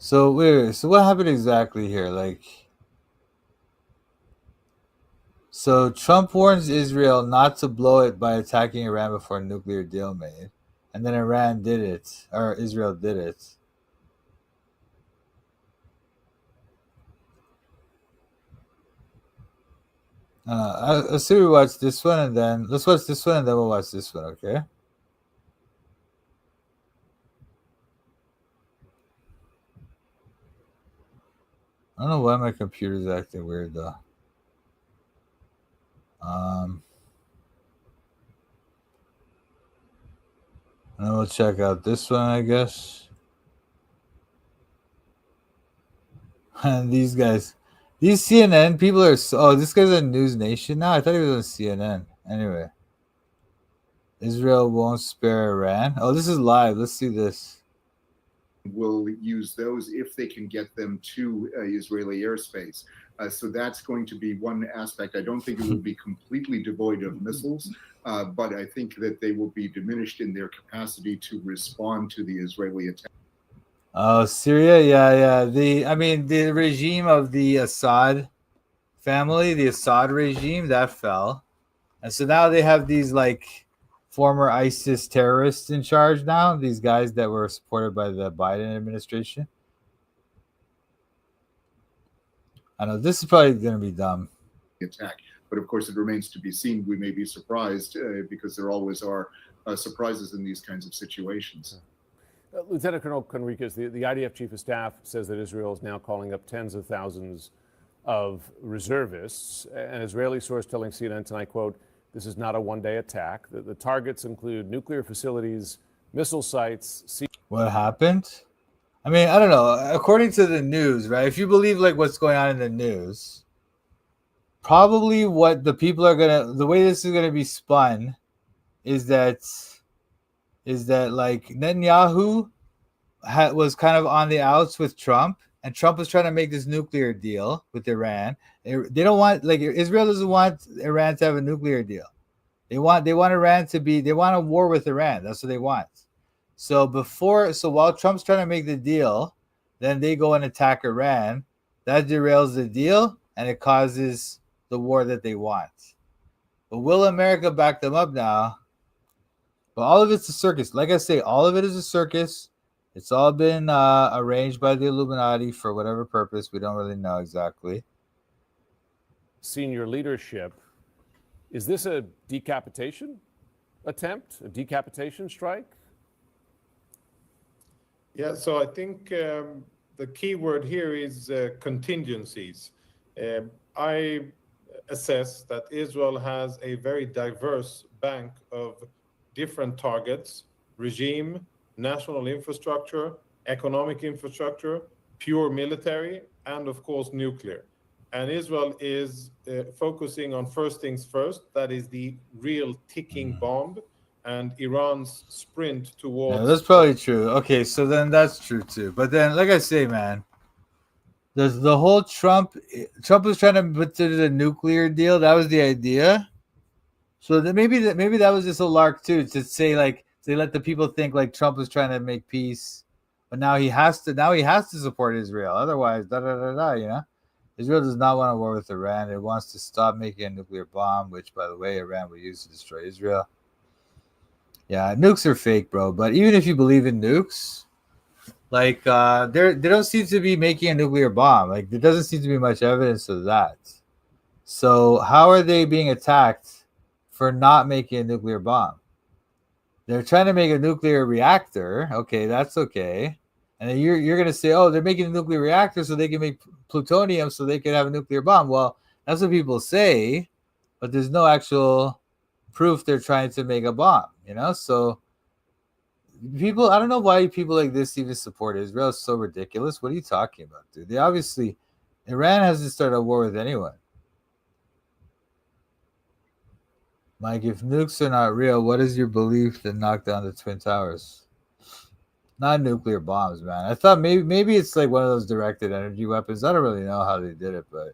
So wait, so what happened exactly here? Like, so Trump warns Israel not to blow it by attacking Iran before a nuclear deal made, and then Iran did it, or Israel did it. Let's see. We watch this one, and then let's watch this one, and then we'll watch this one. Okay. I don't know why my computer's acting weird though. Um, and then we'll check out this one, I guess. And these guys, these CNN people are. Oh, this guy's on News Nation now. I thought he was on CNN. Anyway, Israel won't spare Iran. Oh, this is live. Let's see this. Will use those if they can get them to Israeli airspace. So that's going to be one aspect. I don't think it will be completely devoid of missiles, but I think that they will be diminished in their capacity to respond to the Israeli attack. Oh, Syria, yeah. The regime of the Assad family, the Assad regime, that fell, and so now they have these like former ISIS terrorists in charge now. These guys that were supported by the Biden administration. I know this is probably going to be dumb. Attack, but of course it remains to be seen. We may be surprised because there always are surprises in these kinds of situations. Lieutenant Colonel Conriquez, the IDF Chief of Staff, says that Israel is now calling up tens of thousands of reservists. An Israeli source telling CNN tonight, quote, "This is not a one-day attack. The targets include nuclear facilities, missile sites." What happened? I mean, I don't know. According to the news, right? If you believe like what's going on in the news, probably what the people are the way this is gonna be spun, is that like Netanyahu was kind of on the outs with Trump, and Trump was trying to make this nuclear deal with Iran. They don't want, like, Israel doesn't want Iran to have a nuclear deal. They want Iran to be. They want a war with Iran. That's what they want. So while Trump's trying to make the deal, then they go and attack Iran. That derails the deal, and it causes the war that they want. But will America back them up now? But all of it's a circus. Like I say, all of it is a circus. It's all been arranged by the Illuminati for whatever purpose. We don't really know exactly. Senior leadership. Is this a decapitation attempt, a decapitation strike? Yeah, so I think the key word here is contingencies. I assess that Israel has a very diverse bank of different targets: regime, national infrastructure, economic infrastructure, pure military, and of course nuclear. And Israel is focusing on first things first, that is the real ticking bomb, and Iran's sprint towards. Yeah, that's probably true. Okay, so then that's true too. But then, like I say, man, the whole Trump was trying to put to the nuclear deal. That was the idea. So maybe that was just a lark too, to say, like, they let the people think like Trump was trying to make peace, but now he has to support Israel. Otherwise, Israel does not want a war with Iran. It wants to stop making a nuclear bomb, which, by the way, Iran will use to destroy Israel. Yeah, nukes are fake, bro. But even if you believe in nukes, like they don't seem to be making a nuclear bomb. Like, there doesn't seem to be much evidence of that. So how are they being attacked for not making a nuclear bomb? They're trying to make a nuclear reactor. Okay, that's okay. And then you're going to say, oh, they're making a nuclear reactor so they can make plutonium so they can have a nuclear bomb. Well, that's what people say, but there's no actual proof they're trying to make a bomb, So people, I don't know why people like this even support Israel. It's so ridiculous. What are you talking about, dude? They obviously, Iran hasn't started a war with anyone. Mike, if nukes are not real, what is your belief that knocked down the Twin Towers? Not nuclear bombs, man. I thought maybe it's like one of those directed energy weapons. I don't really know how they did it, but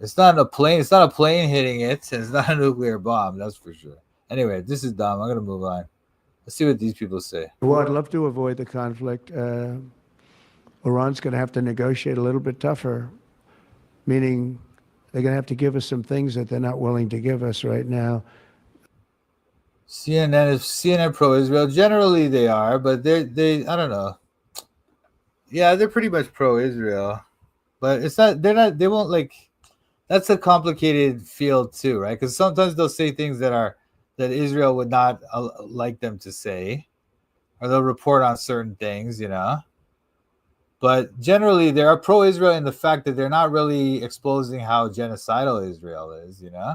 it's not a plane. It's not a plane hitting it, and it's not a nuclear bomb. That's for sure. Anyway, this is dumb. I'm gonna move on. Let's see what these people say. Well, I'd love to avoid the conflict. Iran's going to have to negotiate a little bit tougher, meaning they're going to have to give us some things that they're not willing to give us right now. CNN pro-Israel. Generally, they are, but they I don't know. Yeah, they're pretty much pro-Israel, but it's not. They're not. They won't like. That's a complicated field too, right? Because sometimes they'll say things that Israel would not like them to say, or they'll report on certain things, you know. But generally, they are pro-Israel in the fact that they're not really exposing how genocidal Israel is, you know.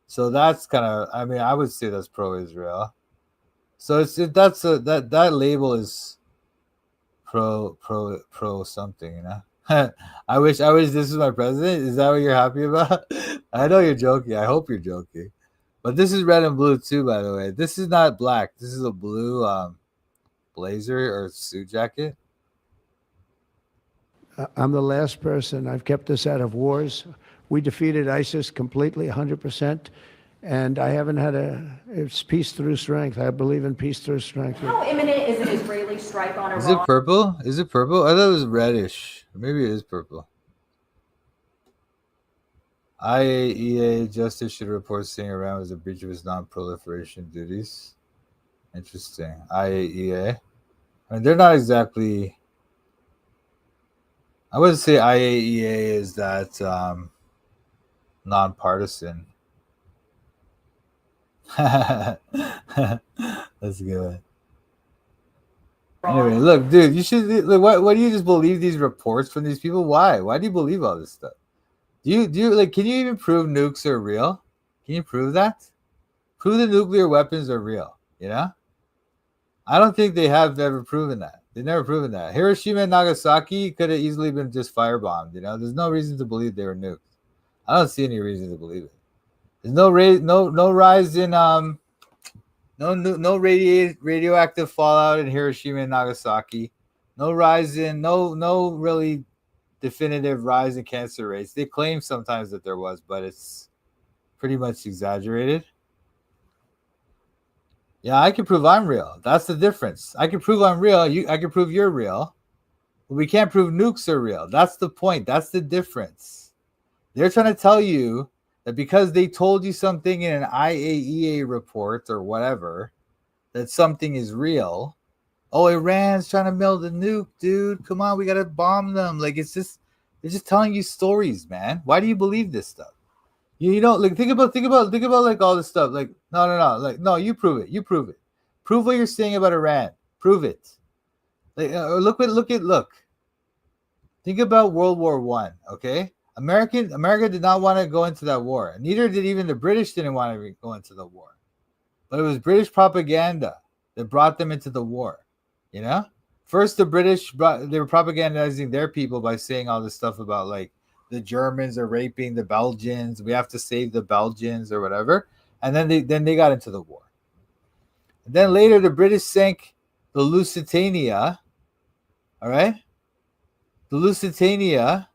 So that's kind of, I mean, I would say that's pro-Israel. So that label is pro something, you know. I wish this was my president. Is that what you're happy about? I know you're joking. I hope you're joking. But this is red and blue too, by the way. This is not black. This is a blue blazer or suit jacket. I'm the last person. I've kept us out of wars. We defeated ISIS completely, 100%. And I haven't had it's peace through strength. I believe in peace through strength. How imminent is an Israeli strike on Iran? Is it purple? Is it purple? I thought it was reddish. Maybe it is purple. IAEA justice should report saying Iran was a breach of its non-proliferation duties. Interesting. IAEA. I mean, they're not exactly... I wouldn't say IAEA is that nonpartisan. That's good. Anyway, look, dude, you should look. Why do you just believe these reports from these people? Why do you believe all this stuff? Do you like? Can you even prove nukes are real? Can you prove that? Prove the nuclear weapons are real. You know, I don't think they have ever proven that. They've never proven that. Hiroshima and Nagasaki could have easily been just firebombed. You know, there's no reason to believe they were nuked. I don't see any reason to believe it. There's no rise in no radioactive fallout in Hiroshima and Nagasaki. No rise in no really definitive rise in cancer rates. They claim sometimes that there was, but it's pretty much exaggerated. Yeah, I can prove I'm real. That's the difference. I can prove I'm real. I can prove you're real. But we can't prove nukes are real. That's the point. That's the difference. They're trying to tell you that because they told you something in an IAEA report or whatever, that something is real. Oh, Iran's trying to build a nuke, dude. Come on, we gotta bomb them. Like they're just telling you stories, man. Why do you believe this stuff? You know, like think about like all this stuff. Like no, like no, you prove it. You prove it. Prove what you're saying about Iran. Prove it. Like look. Think about World War I. Okay, America did not want to go into that war. Neither did even the British didn't want to go into the war. But it was British propaganda that brought them into the war. You know, first the British they were propagandizing their people by saying all this stuff about like the Germans are raping the Belgians. We have to save the Belgians or whatever. And then they got into the war. And then later the British sank the Lusitania. All right, the Lusitania.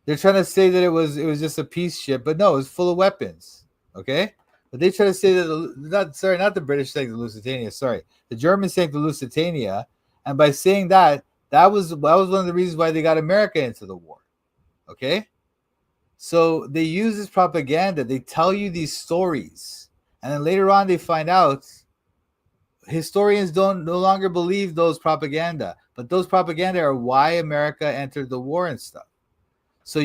They're trying to say that it was just a peace ship, but no, it was full of weapons. Okay, but they try to say that not the British sank the Lusitania. Sorry, the Germans sank the Lusitania, and by saying that was one of the reasons why they got America into the war. Okay, so they use this propaganda. They tell you these stories, and then later on they find out historians no longer believe those propaganda, but those propaganda are why America entered the war and stuff. So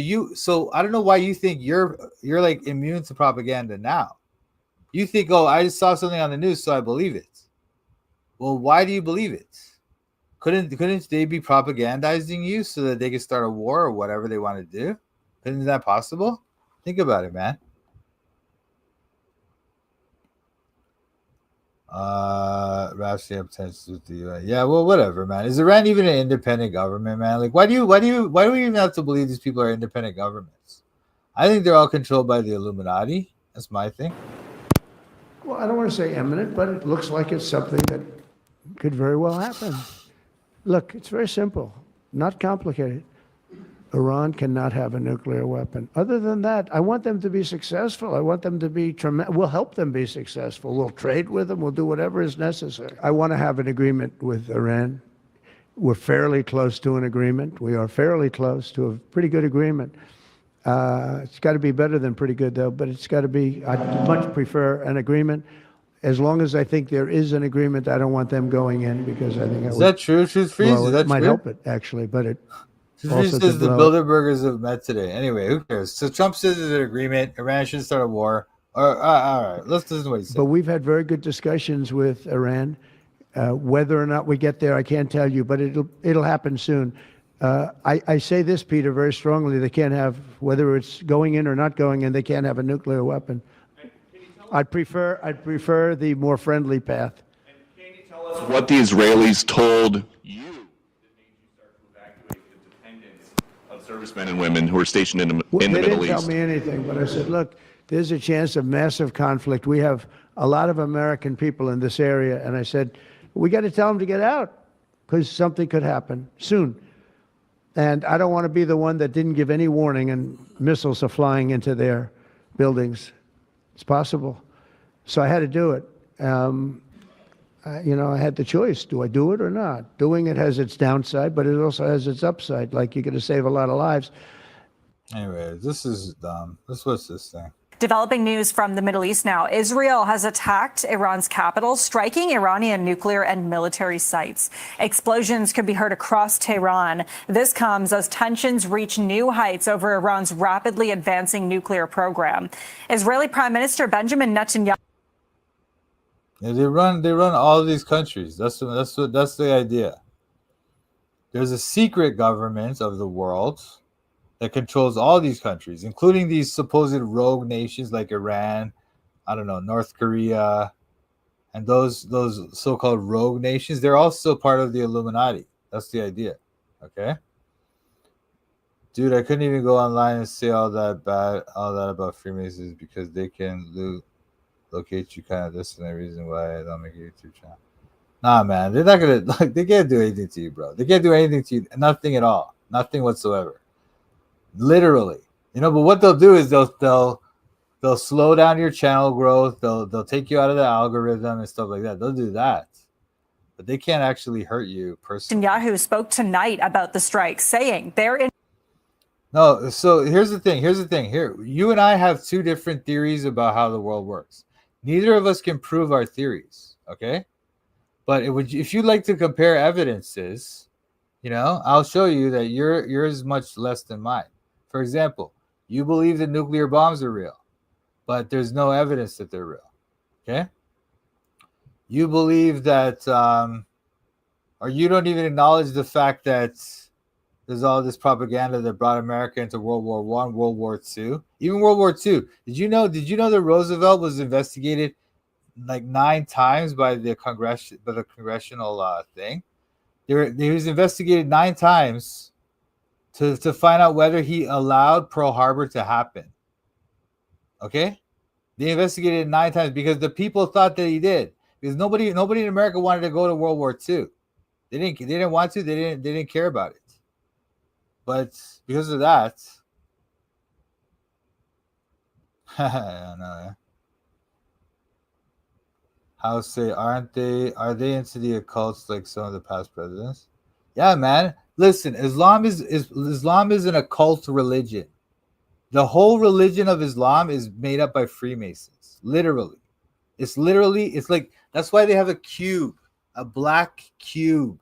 I don't know why you think you're like immune to propaganda now. You think, oh, I just saw something on the news, so I believe it. Well, why do you believe it? Couldn't they be propagandizing you so that they could start a war or whatever they want to do? Isn't that possible? Think about it, man. Rashid have tensions with the UN. Yeah, well, whatever, man. Is Iran even an independent government, man? Like, why do we even have to believe these people are independent governments? I think they're all controlled by the Illuminati. That's my thing. Well, I don't want to say imminent, but it looks like it's something that could very well happen. Look, it's very simple, not complicated. Iran cannot have a nuclear weapon. Other than that, I want them to be successful. I want them to be tremendous. We'll help them be successful. We'll trade with them. We'll do whatever is necessary. I want to have an agreement with Iran. We're fairly close to an agreement. We are fairly close to a pretty good agreement. It's got to be better than pretty good, though, but it's got to be, I'd much prefer an agreement. As long as I think there is an agreement, I don't want them going in because I think Is that true? Truth Freeze? well, Is it that might true? help it, actually, but it Truth also Freeze could says the blow it. Bilderbergers have met today. Anyway, who cares? So Trump says there's an agreement. Iran should start a war. All right, let's listen to what he said. But we've had very good discussions with Iran. Whether or not we get there, I can't tell you, but it'll happen soon. I say this, Peter, very strongly. They can't have, whether it's going in or not going in, they can't have a nuclear weapon. I'd prefer the more friendly path. Can you tell us what the Israelis told you that made you start to evacuate the dependents of servicemen and women who are stationed in the They Middle didn't East? tell me anything, but I said, look, there's a chance of massive conflict. We have a lot of American people in this area, and I said, we got to tell them to get out because something could happen soon. And I don't want to be the one that didn't give any warning and missiles are flying into their buildings. It's possible. So I had to do it. I had the choice. Do I do it or not? Doing it has its downside, but it also has its upside. Like, you're going to save a lot of lives. Anyway, this is dumb. What's this thing? Developing news from the Middle East now. Israel has attacked Iran's capital, striking Iranian nuclear and military sites. Explosions could be heard across Tehran. This comes as tensions reach new heights over Iran's rapidly advancing nuclear program. Israeli Prime Minister Benjamin Netanyahu. Yeah, they run all these countries. That's the idea. There's a secret government of the world that controls all these countries, including these supposed rogue nations like Iran, I don't know, North Korea, and those so-called rogue nations. They're also part of the Illuminati. That's the idea. Okay. Dude, I couldn't even go online and say all that about Freemasons because they can locate you kind of this and the reason why I don't make a YouTube channel. Nah, man, they're not gonna they can't do anything to you, bro. They can't do anything to you, nothing at all, nothing whatsoever. Literally, but what they'll do is they'll slow down your channel growth. They'll take you out of the algorithm and stuff like that. They'll do that, but they can't actually hurt you personally. Netanyahu spoke tonight about the strike, saying they're in. No, so here's the thing. Here, you and I have two different theories about how the world works. Neither of us can prove our theories, okay? But if you'd like to compare evidences, I'll show you that yours much less than mine. For example, you believe that nuclear bombs are real, but there's no evidence that they're real, okay? You believe that, or you don't even acknowledge the fact that there's all this propaganda that brought America into World War I, World War II, even World War II. Did you know that Roosevelt was investigated like 9 times by the congressional thing? He was investigated 9 times to find out whether he allowed Pearl Harbor to happen. Okay? They investigated it 9 times because the people thought that he did. Because nobody in America wanted to go to World War II. They didn't want to. They didn't care about it. But because of that, I know. Are they into the occults like some of the past presidents? Yeah, man. Listen, Islam is an occult religion. The whole religion of Islam is made up by Freemasons. Literally. It's like, that's why they have a cube, a black cube.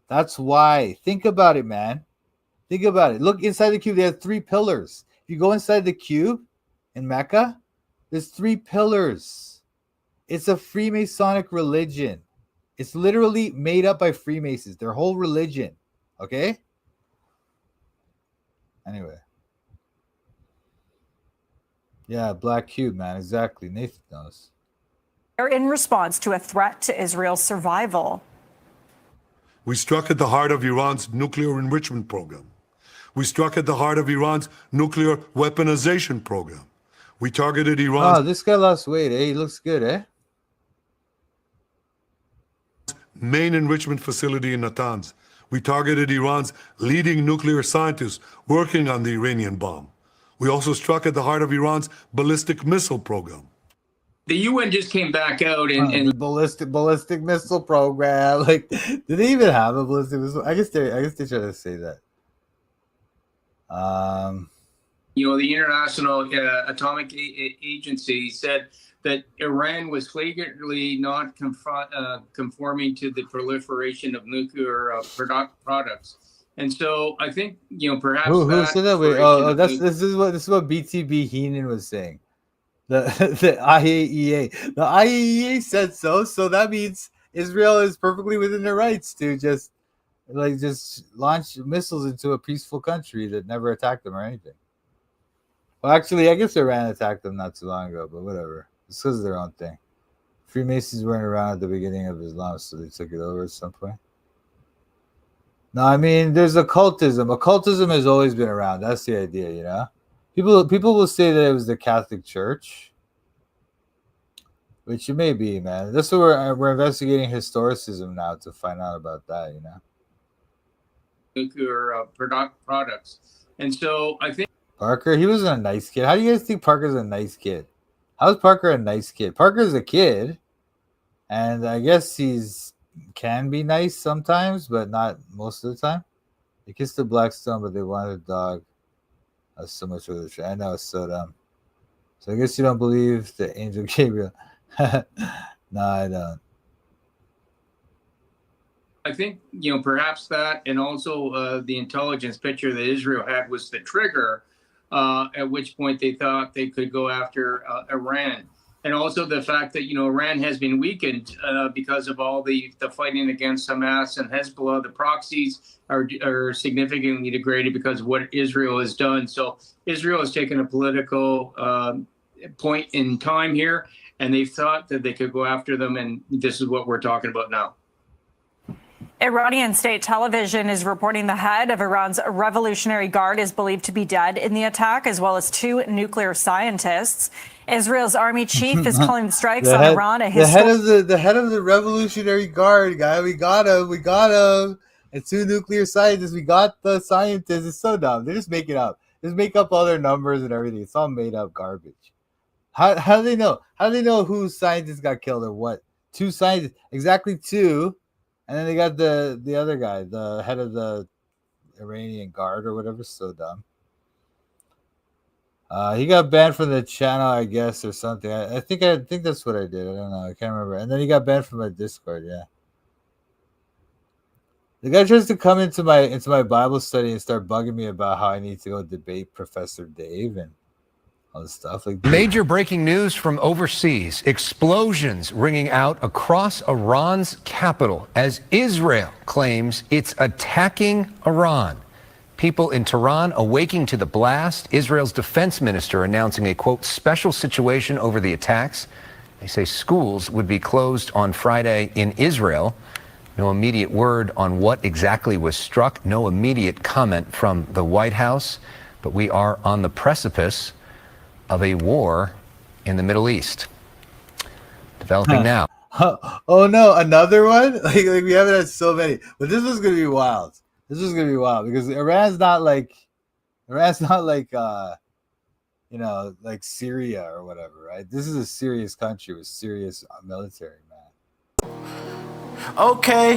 That's why. Think about it, man. Think about it. Look inside the cube. They have 3 pillars. If you go inside the cube in Mecca, there's 3 pillars. It's a Freemasonic religion. It's literally made up by Freemasons. Their whole religion. Okay? Anyway. Yeah, black cube, man. Exactly. Nathan knows. They're in response to a threat to Israel's survival. We struck at the heart of Iran's nuclear enrichment program. We struck at the heart of Iran's nuclear weaponization program. We targeted Iran's Oh, this guy lost weight, eh? He looks good, eh? main enrichment facility in Natanz. We targeted Iran's leading nuclear scientists working on the Iranian bomb. We also struck at the heart of Iran's ballistic missile program. The UN just came back out The and ballistic missile program. Like, did they even have a ballistic missile? I guess they try to say that. the International Atomic Agency said that Iran was flagrantly not conforming to the proliferation of nuclear products. And so I think, perhaps who said that? Wait, this is what BTB Heenan was saying. The IAEA. The IAEA said so. So that means Israel is perfectly within their rights to just launch missiles into a peaceful country that never attacked them or anything. Well, actually, I guess Iran attacked them not too long ago, but whatever. It's because of their own thing. Freemasons weren't around at the beginning of Islam, so they took it over at some point. No, I mean, there's occultism. Occultism has always been around. That's the idea, People will say that it was the Catholic Church, which it may be, man. That's what we're investigating historicism now to find out about that, nuclear products. And so I think Parker, he wasn't a nice kid. How do you guys think Parker's a nice kid? How's Parker a nice kid? Parker's a kid, and I guess can be nice sometimes, but not most of the time. They kissed the Blackstone, but they wanted a dog. That's so much of the tree. I know, it's so dumb. So I guess you don't believe the angel Gabriel. No, I don't. I think, perhaps that, and also the intelligence picture that Israel had was the trigger, at which point they thought they could go after Iran. And also the fact that, Iran has been weakened because of all the fighting against Hamas and Hezbollah. The proxies are significantly degraded because of what Israel has done. So Israel has taken a political point in time here, and they thought that they could go after them. And this is what we're talking about now. Iranian state television is reporting the head of Iran's Revolutionary Guard is believed to be dead in the attack, as well as 2 nuclear scientists. Israel's army chief is calling the strikes on Iran a the head of the Revolutionary Guard, guy. We got him. And 2 nuclear scientists. We got the scientists. It's so dumb. They just make it up. Just make up all their numbers and everything. It's all made up garbage. How do they know? How do they know whose scientists got killed or what? 2 scientists, exactly 2. And then they got the other guy, the head of the Iranian Guard or whatever. So dumb. He got banned from the channel, I guess, or something. I think that's what I did. I don't know. I can't remember. And then he got banned from my Discord. Yeah. The guy tries to come into my Bible study and start bugging me about how I need to go debate Professor Dave and all this stuff. Major breaking news from overseas. Explosions ringing out across Iran's capital as Israel claims it's attacking Iran. People in Tehran awaking to the blast. Israel's defense minister announcing a, quote, special situation over the attacks. They say schools would be closed on Friday in Israel. No immediate word on what exactly was struck. No immediate comment from the White House. But we are on the precipice of a war in the Middle East. Developing now. Oh no, another one? Like we haven't had so many. But this was gonna be wild. Because Iran's not like like Syria or whatever, right? This is a serious country with serious military, man. Okay.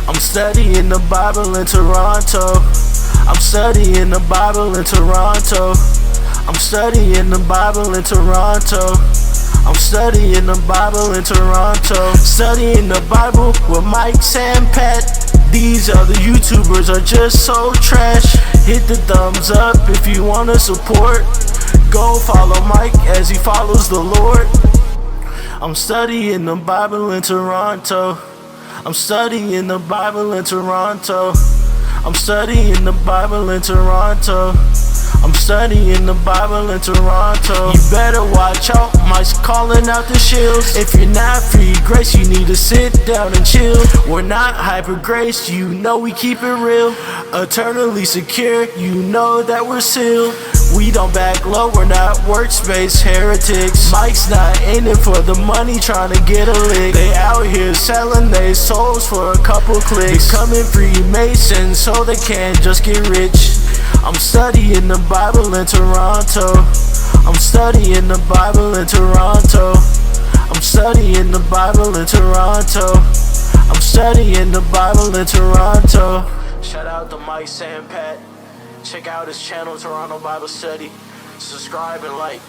I'm studying the Bible in Toronto. I'm studying the Bible in Toronto. I'm studying the Bible in Toronto. I'm studying the Bible in Toronto. Studying the Bible with Mike Sampat. These other YouTubers are just so trash. Hit the thumbs up if you want to support. Go follow Mike as he follows the Lord. I'm studying the Bible in Toronto. I'm studying the Bible in Toronto. I'm studying the Bible in Toronto. I'm studying the Bible in Toronto. You better watch out, Mike's calling out the shills. If you're not free grace, you need to sit down and chill. We're not hyper grace, you know we keep it real. Eternally secure, you know that we're sealed. We don't back low, we're not workspace heretics. Mike's not aiming for the money, trying to get a lick. They out here selling their souls for a couple clicks. Becoming Freemasons so they can't just get rich. I'm studying the Bible in Toronto. I'm studying the Bible in Toronto. I'm studying the Bible in Toronto. I'm studying the Bible in Toronto. Shout out to Mike Sampat. Check out his channel, Toronto Bible Study. Subscribe and like.